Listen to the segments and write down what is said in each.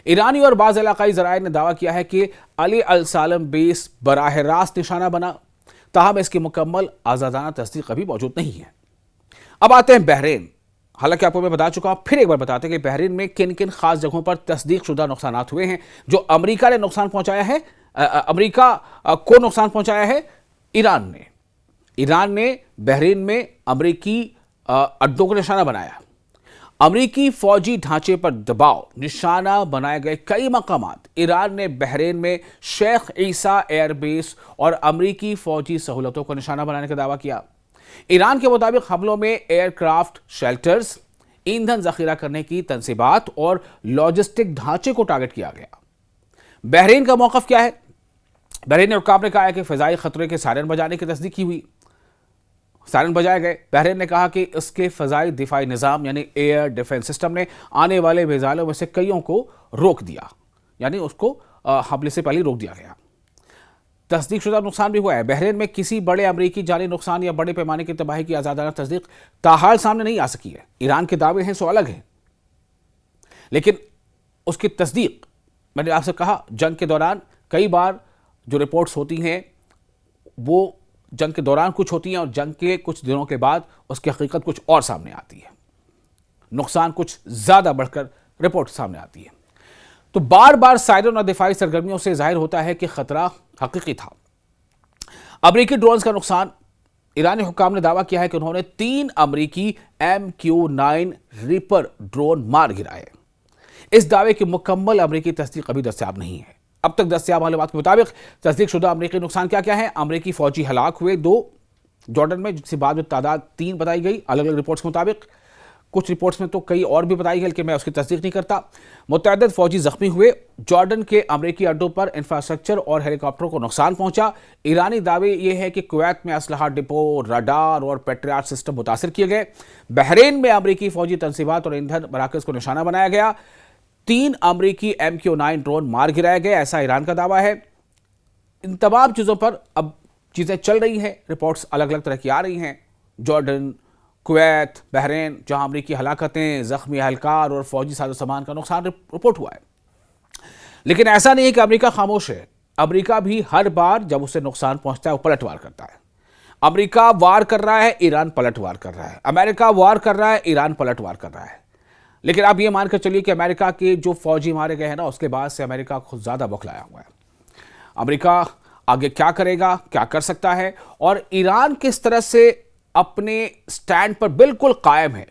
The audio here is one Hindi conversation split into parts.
ईरानी और बाज़ इलाकाई ज़राए ने दावा किया है कि अली अल सालम बेस बराह रास्त निशाना बना, ताहम इसकी मुकम्मल आज़ादाना तस्दीक अभी मौजूद नहीं है। अब आते हैं बहरीन। हालांकि आपको मैं बता चुका हूं, फिर एक बार बताते हैं कि बहरीन में किन किन खास जगहों पर तस्दीक शुदा नुकसान हुए हैं जो अमेरिका ने नुकसान पहुंचाया है। अमेरिका को नुकसान पहुंचाया है ईरान ने बहरीन में अमेरिकी अड्डों को निशाना बनाया। अमेरिकी फौजी ढांचे पर दबाव, निशाना बनाए गए कई मकामात। ईरान ने बहरीन में शेख ईसा एयरबेस और अमेरिकी फौजी सहूलतों को निशाना बनाने का दावा किया। ईरान के मुताबिक हमलों में एयरक्राफ्ट शेल्टर्स, ईंधन जखीरा करने की तंसीबात और लॉजिस्टिक ढांचे को टारगेट किया गया। बहरीन का मौकफ क्या है? बहरीन हुक्काम ने कहा है कि फ़िज़ाई खतरे के सायरन बजाने की तस्दीक की हुई, सायरन बजाए गए। बहरीन ने कहा कि इसके फ़िज़ाई दिफाई निज़ाम यानी एयर डिफेंस सिस्टम ने आने वाले मिसाइलों में से कईयों को रोक दिया, यानी उसको हमले से पहले रोक दिया गया। तस्दीक शुदा नुकसान भी हुआ है। बहरीन में किसी बड़े अमरीकी जानी नुकसान या बड़े पैमाने की तबाही की आज़ादाना तस्दीक ताहाल सामने नहीं आ सकी है। ईरान के दावे हैं सो अलग हैं, लेकिन उसकी तस्दीक, मैंने आपसे कहा, जंग के दौरान कई बार जो रिपोर्ट्स होती हैं वो जंग के दौरान कुछ होती हैं और जंग के कुछ दिनों के बाद उसकी हकीकत कुछ और सामने आती है, नुकसान कुछ ज़्यादा बढ़कर रिपोर्ट सामने आती है। तो बार बार सायरन और दिफाई सरगर्मियों से जाहिर होता है कि खतरा हकीकी था। अमेरिकी ड्रोन्स का नुकसान, ईरानी हुक्काम ने दावा किया है कि उन्होंने 3 अमेरिकी MQ-9 रीपर ड्रोन मार गिराए। इस दावे की मुकम्मल अमेरिकी तस्दीक अभी दस्तयाब नहीं है। अब तक दस्तयाब मालूमात के मुताबिक तस्दीक शुदा अमेरिकी नुकसान क्या क्या है? अमेरिकी फौजी हलाक हुए 2 जॉर्डन में, जिसके बाद में तादाद 3 बताई गई अलग अलग रिपोर्ट्स के मुताबिक। कुछ रिपोर्ट्स में तो कई और भी बताई गई, लेकिन मैं उसकी तस्दीक नहीं करता। मुतअद्दिद फौजी जख्मी हुए। जॉर्डन के अमेरिकी अड्डों पर इंफ्रास्ट्रक्चर और हेलीकॉप्टरों को नुकसान पहुंचा। ईरानी दावे यह है कि कुवैत में असलहा डिपो, रडार और पेट्रियट सिस्टम मुतासर किए गए। बहरीन में अमेरिकी फौजी तनसीबात और ईंधन मराकज को निशाना बनाया गया। 3 अमेरिकी MQ-9 ड्रोन मार गिराए गए, ऐसा ईरान का दावा है। इन तमाम चीज़ों पर अब चीज़ें चल रही हैं, रिपोर्ट्स अलग अलग तरह की आ रही हैं। जॉर्डन, कुवैत, बहरीन, जहां अमरीकी हलाकतें, जख्मी एहलकार और फौजी साजो सामान का नुकसान रिपोर्ट हुआ है। लेकिन ऐसा नहीं है कि अमेरिका खामोश है। अमेरिका भी हर बार जब उसे नुकसान पहुंचता है वो पलटवार करता है। अमेरिका वार कर रहा है, ईरान पलटवार कर रहा है। अमेरिका वार कर रहा है, ईरान पलटवार कर रहा है। लेकिन आप ये मानकर चलिए कि अमेरिका के जो फौजी मारे गए हैं ना, उसके बाद से अमेरिका खुद ज्यादा बौखलाया हुआ है। अमेरिका आगे क्या करेगा, क्या कर सकता है, और ईरान किस तरह से अपने स्टैंड पर बिल्कुल कायम है।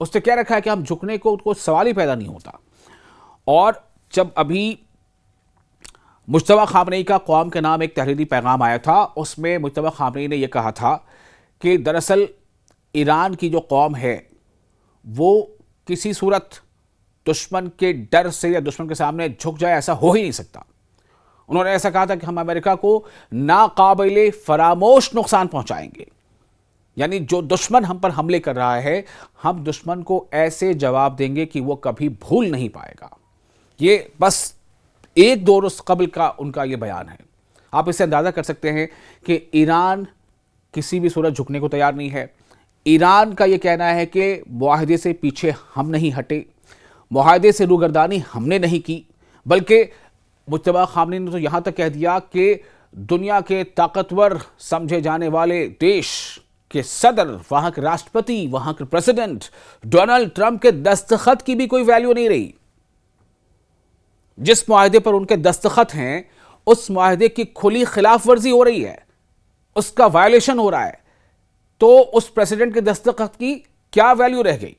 उसने क्या रखा है कि हम झुकने को कोई सवाल ही पैदा नहीं होता। और जब अभी मुज्तबा खामनेई का कौम के नाम एक तहरीरी पैगाम आया था, उसमें मुज्तबा खामनेई ने यह कहा था कि दरअसल ईरान की जो कौम है वो किसी सूरत दुश्मन के डर से या दुश्मन के सामने झुक जाए, ऐसा हो ही नहीं सकता। उन्होंने ऐसा कहा था कि हम अमेरिका को नाकाबिले फरामोश नुकसान पहुंचाएंगे, यानी जो दुश्मन हम पर हमले कर रहा है, हम दुश्मन को ऐसे जवाब देंगे कि वो कभी भूल नहीं पाएगा। ये बस 1-2 रोज कबल का उनका ये बयान है। आप इससे अंदाजा कर सकते हैं कि ईरान किसी भी सूरत झुकने को तैयार नहीं है। ईरान का ये कहना है कि मुआहदे से पीछे हम नहीं हटे, मुआहदे से रूगर्दानी हमने नहीं की, बल्कि मुज्तबा खामनेई ने तो यहां तक कह दिया कि दुनिया के ताकतवर समझे जाने वाले देश के सदर, वहां के राष्ट्रपति, वहां के प्रेसिडेंट डोनाल्ड ट्रंप के दस्तखत की भी कोई वैल्यू नहीं रही। जिस मुआहदे पर उनके दस्तखत हैं, उस मुआहदे की खुली खिलाफ वर्जी हो रही है, उसका वायलेशन हो रहा है, तो उस प्रेसिडेंट के दस्तखत की क्या वैल्यू रह गई?